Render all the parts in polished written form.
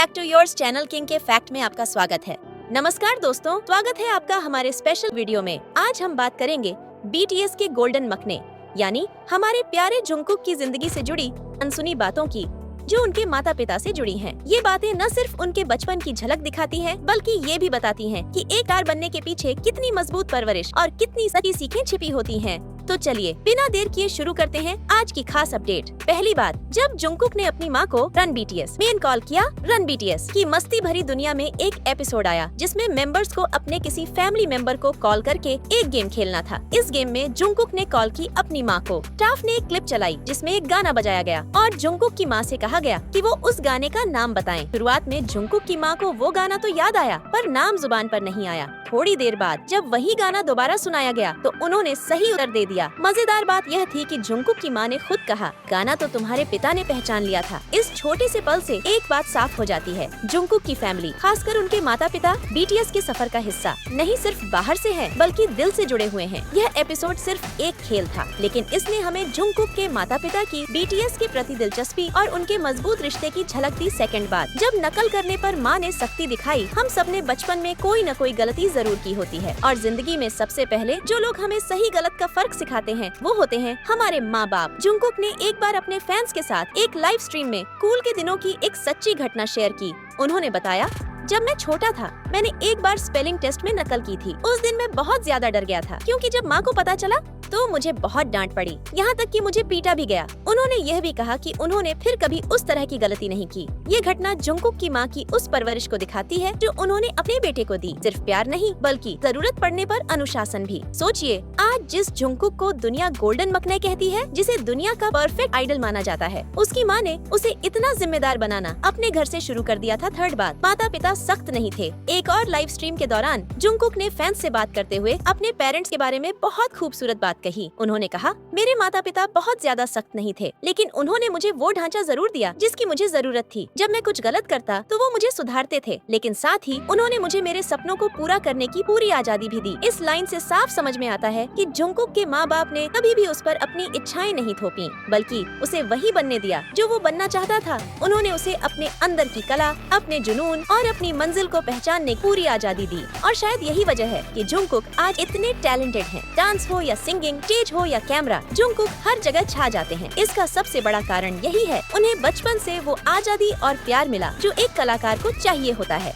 Back to yours channel king के fact में आपका स्वागत है। नमस्कार दोस्तों, स्वागत है आपका हमारे स्पेशल वीडियो में। आज हम बात करेंगे बीटीएस के गोल्डन मखने यानी हमारे प्यारे जुंगकुक की जिंदगी से जुड़ी अनसुनी बातों की, जो उनके माता पिता से जुड़ी हैं। ये बातें न सिर्फ उनके बचपन की झलक दिखाती हैं, बल्कि ये भी बताती हैं कि एक स्टार बनने के पीछे कितनी मजबूत परवरिश और कितनी सच्ची सीखें छिपी होती हैं। तो चलिए बिना देर किए शुरू करते हैं आज की खास अपडेट। पहली बात, जब जुंगकुक ने अपनी मां को रन बीटीएस मेन कॉल किया, रन बीटीएस की मस्ती भरी दुनिया में एक एपिसोड आया जिसमें मेंबर्स को अपने किसी फैमिली मेंबर को कॉल करके एक गेम खेलना था। इस गेम में जुंगकुक ने कॉल की अपनी मां को। स्टाफ ने एक क्लिप चलाई जिसमें एक गाना बजाया गया और जुंगकुक की मां से कहा गया कि वो उस गाने का नाम बताएं। शुरुआत में जुंगकुक की मां को वो गाना तो याद आया, पर नाम जुबान पर नहीं आया। थोड़ी देर बाद जब वही गाना दोबारा सुनाया गया तो उन्होंने सही उत्तर दे दिया। मजेदार बात यह थी कि जुंगकुक की मां ने खुद कहा, गाना तो तुम्हारे पिता ने पहचान लिया था। इस छोटे से पल से एक बात साफ हो जाती है, जुंगकुक की फैमिली, खासकर उनके माता पिता बीटीएस के सफर का हिस्सा नहीं सिर्फ बाहर से है बल्कि दिल से जुड़े हुए हैं। यह एपिसोड सिर्फ एक खेल था, लेकिन इसने हमें जुंगकुक के माता पिता की बीटीएस के प्रति दिलचस्पी और उनके मजबूत रिश्ते की झलक दी। सेकंड बात, जब नकल करने पर माँ ने सख्ती दिखाई, हम सबने बचपन में कोई न कोई गलती जरूर की होती है और जिंदगी में सबसे पहले जो लोग हमें सही गलत का फर्क सिखाते हैं वो होते हैं हमारे माँ बाप। जुंगकुक ने एक बार अपने फैंस के साथ एक लाइव स्ट्रीम में स्कूल के दिनों की एक सच्ची घटना शेयर की। उन्होंने बताया, जब मैं छोटा था मैंने एक बार स्पेलिंग टेस्ट में नकल की थी। उस दिन मैं बहुत ज्यादा डर गया था क्योंकि जब माँ को पता चला तो मुझे बहुत डांट पड़ी, यहाँ तक कि मुझे पीटा भी गया। उन्होंने यह भी कहा कि उन्होंने फिर कभी उस तरह की गलती नहीं की। ये घटना जुंगकुक की माँ की उस परवरिश को दिखाती है जो उन्होंने अपने बेटे को दी, सिर्फ प्यार नहीं बल्कि जरूरत पड़ने पर अनुशासन भी। सोचिए, आज जिस जुंगकुक को दुनिया गोल्डन मखने कहती है, जिसे दुनिया का परफेक्ट आइडल माना जाता है, उसकी माँ ने उसे इतना जिम्मेदार बनाना अपने घर से शुरू कर दिया था। थर्ड बात, माता पिता सख्त नहीं थे। एक और लाइव स्ट्रीम के दौरान जुंगकुक ने फैंस से बात करते हुए अपने पेरेंट्स के बारे में बहुत खूबसूरत बात कही। उन्होंने कहा, मेरे माता पिता बहुत ज्यादा सख्त नहीं थे, लेकिन उन्होंने मुझे वो ढांचा जरूर दिया जिसकी मुझे जरूरत थी। जब मैं कुछ गलत करता तो वो मुझे सुधारते थे, लेकिन साथ ही उन्होंने मुझे मेरे सपनों को पूरा करने की पूरी आजादी भी दी। इस लाइन से साफ समझ में आता है कि जुंगकुक के माँ बाप ने कभी भी उस पर अपनी इच्छाएं नहीं थोपी, बल्कि उसे वही बनने दिया जो वो बनना चाहता था। उन्होंने उसे अपने अंदर की कला, अपने जुनून और अपनी मंजिल को पहचानने की पूरी आजादी दी। और शायद यही वजह है कि जुंगकुक आज इतने टैलेंटेड हैं। डांस हो या सिंगिंग, स्टेज हो या कैमरा, जुंगकुक हर जगह छा जाते हैं। इसका सबसे बड़ा कारण यही है, उन्हें बचपन से वो आजादी और प्यार मिला जो एक कलाकार को चाहिए होता है।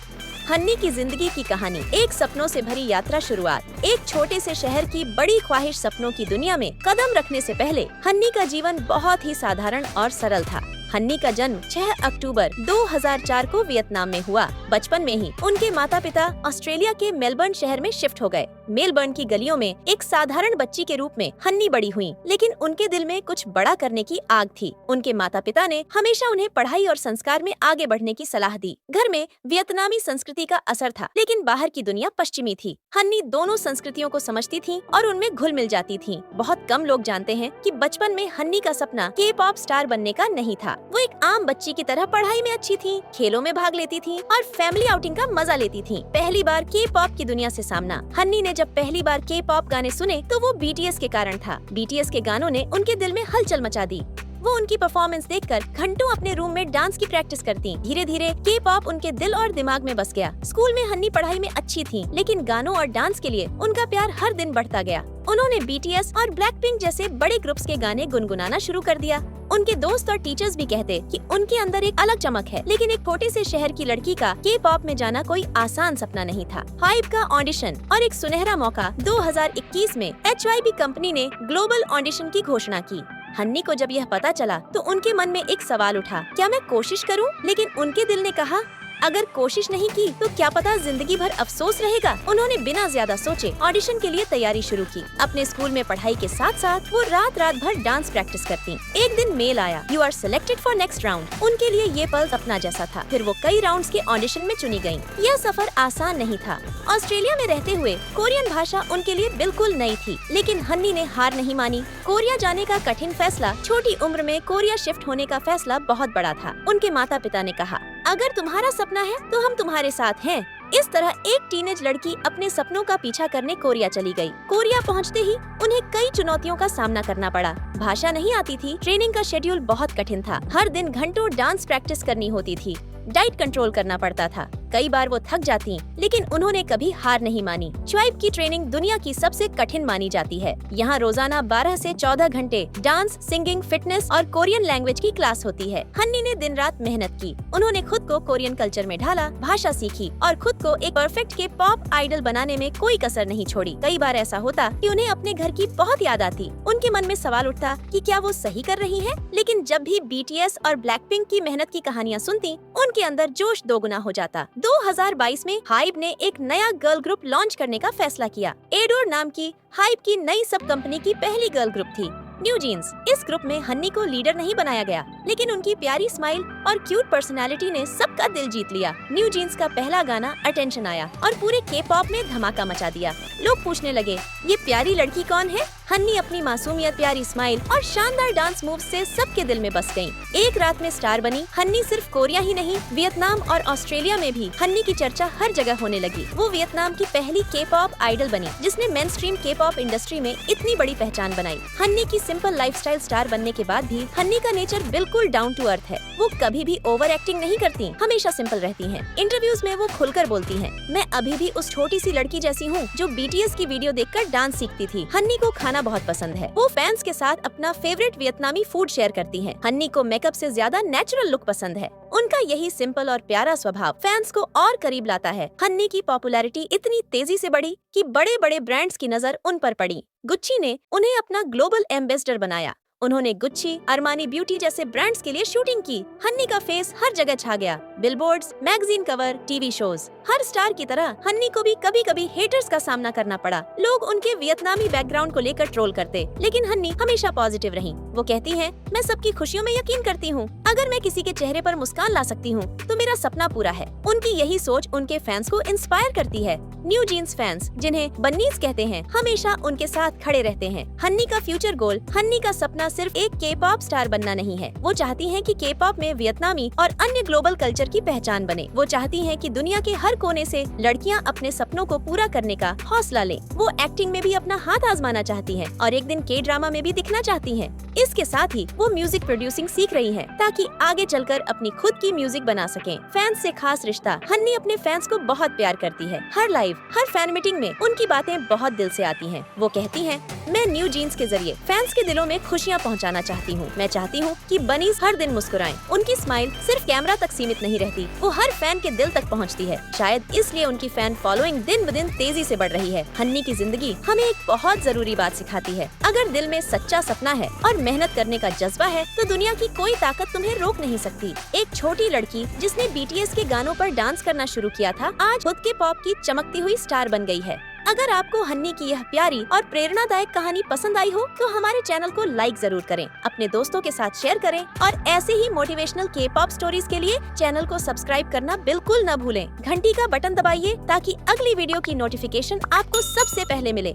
हन्नी की जिंदगी की कहानी, एक सपनों से भरी यात्रा शुरुआत। एक छोटे से शहर की बड़ी ख्वाहिश सपनों की दुनिया में कदम रखने से पहले हन्नी का जीवन बहुत ही साधारण और सरल था। हन्नी का जन्म 6 अक्टूबर 2004 को वियतनाम में हुआ। बचपन में ही उनके माता पिता ऑस्ट्रेलिया के मेलबर्न शहर में शिफ्ट हो गए। मेलबर्न की गलियों में एक साधारण बच्ची के रूप में हन्नी बड़ी हुई, लेकिन उनके दिल में कुछ बड़ा करने की आग थी। उनके माता पिता ने हमेशा उन्हें पढ़ाई और संस्कार में आगे बढ़ने की सलाह दी। घर में वियतनामी संस्कृति का असर था, लेकिन बाहर की दुनिया पश्चिमी थी। हन्नी दोनों संस्कृतियों को समझती थी और उनमें घुल मिल जाती थी। बहुत कम लोग जानते हैं कि बचपन में हन्नी का सपना के-पॉप स्टार बनने का नहीं था। वो एक आम बच्ची की तरह पढ़ाई में अच्छी थी, खेलों में भाग लेती थी और फैमिली आउटिंग का मजा लेती थी। पहली बार के-पॉप की दुनिया से सामना, हन्नी ने जब पहली बार के-पॉप गाने सुने तो वो बीटीएस के कारण था। बीटीएस के गानों ने उनके दिल में हलचल मचा दी। वो उनकी परफॉर्मेंस देखकर घंटों अपने रूम में डांस की प्रैक्टिस करती। धीरे धीरे के-पॉप उनके दिल और दिमाग में बस गया। स्कूल में हन्नी पढ़ाई में अच्छी थी, लेकिन गानों और डांस के लिए उनका प्यार हर दिन बढ़ता गया। उन्होंने बीटीएस और ब्लैकपिंक जैसे बड़े ग्रुप्स के गाने गुनगुनाना शुरू कर दिया। उनके दोस्त और टीचर्स भी कहते कि उनके अंदर एक अलग चमक है, लेकिन एक छोटे से शहर की लड़की का के-पॉप में जाना कोई आसान सपना नहीं था। हाइप का ऑडिशन और एक सुनहरा मौका। 2021 में HYB कंपनी ने ग्लोबल ऑडिशन की घोषणा की। हन्नी को जब यह पता चला तो उनके मन में एक सवाल उठा, क्या मैं कोशिश करूं? लेकिन उनके दिल ने कहा, अगर कोशिश नहीं की तो क्या पता जिंदगी भर अफसोस रहेगा। उन्होंने बिना ज्यादा सोचे ऑडिशन के लिए तैयारी शुरू की। अपने स्कूल में पढ़ाई के साथ साथ वो रात रात भर डांस प्रैक्टिस करती। एक दिन मेल आया, you are selected for next round. उनके लिए ये पल सपना जैसा था। फिर वो कई राउंड्स के ऑडिशन में चुनी गयी। यह सफर आसान नहीं था। ऑस्ट्रेलिया में रहते हुए कोरियन भाषा उनके लिए बिल्कुल नई थी, लेकिन हन्नी ने हार नहीं मानी। कोरिया जाने का कठिन फैसला, छोटी उम्र में कोरिया शिफ्ट होने का फैसला बहुत बड़ा था। उनके माता पिता ने कहा, अगर तुम्हारा सपना है तो हम तुम्हारे साथ हैं। इस तरह एक टीनेज लड़की अपने सपनों का पीछा करने कोरिया चली गई। कोरिया पहुंचते ही उन्हें कई चुनौतियों का सामना करना पड़ा। भाषा नहीं आती थी, ट्रेनिंग का शेड्यूल बहुत कठिन था, हर दिन घंटों डांस प्रैक्टिस करनी होती थी, डाइट कंट्रोल करना पड़ता था। कई बार वो थक जाती, लेकिन उन्होंने कभी हार नहीं मानी। च्वाइब की ट्रेनिंग दुनिया की सबसे कठिन मानी जाती है। यहाँ रोजाना 12 से 14 घंटे डांस, सिंगिंग, फिटनेस और कोरियन लैंग्वेज की क्लास होती है। हन्नी ने दिन रात मेहनत की। उन्होंने खुद को कोरियन कल्चर में ढाला, भाषा सीखी और खुद को एक परफेक्ट के पॉप आइडल बनाने में कोई कसर नहीं छोड़ी। कई बार ऐसा होता कि उन्हें अपने घर की बहुत याद आती। उनके मन में सवाल उठता कि क्या वो सही कर रही है? लेकिन जब भी BTS और ब्लैकपिंक की मेहनत की कहानियाँ सुनती, उनके अंदर जोश दोगुना हो जाता। 2022 में हाइब ने एक नया गर्ल ग्रुप लॉन्च करने का फैसला किया। एडोर नाम की हाइब की नई सब कंपनी की पहली गर्ल ग्रुप थी न्यू जीन्स। इस ग्रुप में हन्नी को लीडर नहीं बनाया गया, लेकिन उनकी प्यारी स्माइल और क्यूट पर्सनालिटी ने सबका दिल जीत लिया। न्यू जीन्स का पहला गाना अटेंशन आया और पूरे K-पॉप में धमाका मचा दिया। लोग पूछने लगे, ये प्यारी लड़की कौन है? हन्नी अपनी मासूमियत, प्यारी स्माइल और शानदार डांस मूव से सबके दिल में बस गयी। एक रात में स्टार बनी। हन्नी सिर्फ कोरिया ही नहीं, वियतनाम और ऑस्ट्रेलिया में भी हन्नी की चर्चा हर जगह होने लगी। वो वियतनाम की पहली K-पॉप आइडल बनी, जिसने मेन स्ट्रीम K-पॉप इंडस्ट्री में इतनी बड़ी पहचान बनाई। हन्नी की सिंपल लाइफस्टाइल स्टार बनने के बाद भी हन्नी का नेचर बिल्कुल डाउन टू अर्थ है। वो कभी भी ओवर एक्टिंग नहीं करती, हमेशा सिंपल रहती हैं। इंटरव्यूज में वो खुलकर बोलती हैं, मैं अभी भी उस छोटी सी लड़की जैसी हूँ जो BTS की वीडियो देखकर डांस सीखती थी। हन्नी को खाना बहुत पसंद है। वो फैंस के साथ अपना फेवरेट वियतनामी फूड शेयर करती हैं। हन्नी को मेकअप से ज्यादा नेचुरल लुक पसंद है। उनका यही सिंपल और प्यारा स्वभाव फैंस को और करीब लाता है। हन्नी की पॉपुलैरिटी इतनी तेजी से बढ़ी कि बड़े बड़े ब्रांड्स की नजर उन पर पड़ी। गुच्ची ने उन्हें अपना ग्लोबल एम्बेसडर बनाया। उन्होंने गुच्ची, अरमानी ब्यूटी जैसे ब्रांड्स के लिए शूटिंग की। हन्नी का फेस हर जगह छा गया, billboards, magazine cover, TV shows. हर स्टार की तरह हन्नी को भी कभी कभी हेटर्स का सामना करना पड़ा। लोग उनके वियतनामी बैकग्राउंड को लेकर ट्रोल करते, लेकिन हन्नी हमेशा पॉजिटिव रही। वो कहती हैं, मैं सबकी खुशियों में यकीन करती हूँ। अगर मैं किसी के चेहरे पर मुस्कान ला सकती हूँ तो मेरा सपना पूरा है। उनकी यही सोच उनके फैंस को इंस्पायर करती है। न्यू जीन्स फैंस, जिन्हें बन्नीज कहते हैं, हमेशा उनके साथ खड़े रहते हैं। हन्नी का फ्यूचर गोल, हन्नी का सपना सिर्फ एक K-पॉप स्टार बनना नहीं है। वो चाहती हैं कि K-पॉप में वियतनामी और अन्य ग्लोबल कल्चर की पहचान बने। वो चाहती हैं कि दुनिया के हर कोने से लड़कियां अपने सपनों को पूरा करने का हौसला लें। वो एक्टिंग में भी अपना हाथ आजमाना चाहती हैं और एक दिन K-ड्रामा में भी दिखना चाहती हैं। इसके साथ ही वो म्यूजिक प्रोड्यूसिंग सीख रही हैं, ताकि आगे चलकर अपनी खुद की म्यूजिक बना सकें। फैंस से खास रिश्ता, हन्नी अपने फैंस को बहुत प्यार करती है। हर लाइव, हर फैन मीटिंग में उनकी बातें बहुत दिल से आती हैं। वो कहती हैं, मैं न्यू जीन्स के जरिए फैंस के दिलों में खुशियाँ पहुँचाना चाहती हूँ। मैं चाहती हूँ कि बनीज हर दिन मुस्कुराएं। उनकी स्माइल सिर्फ कैमरा तक सीमित नहीं रहती, वो हर फैन के दिल तक पहुँचती है। शायद इसलिए उनकी फैन फॉलोइंग दिन ब दिन तेजी से बढ़ रही है। हन्नी की जिंदगी हमें एक बहुत जरूरी बात सिखाती है, अगर दिल में सच्चा सपना है और मेहनत करने का जज्बा है तो दुनिया की कोई ताकत तुम्हें रोक नहीं सकती। एक छोटी लड़की जिसने BTS के गानों पर डांस करना शुरू किया था, आज खुद के पॉप की चमकती हुई स्टार बन गई है। अगर आपको हन्नी की यह प्यारी और प्रेरणादायक कहानी पसंद आई हो तो हमारे चैनल को लाइक जरूर करें, अपने दोस्तों के साथ शेयर करें और ऐसे ही मोटिवेशनल K-पॉप स्टोरीज के लिए चैनल को सब्सक्राइब करना बिल्कुल न भूलें। घंटी का बटन दबाइए ताकि अगली वीडियो की नोटिफिकेशन आपको सबसे पहले मिले।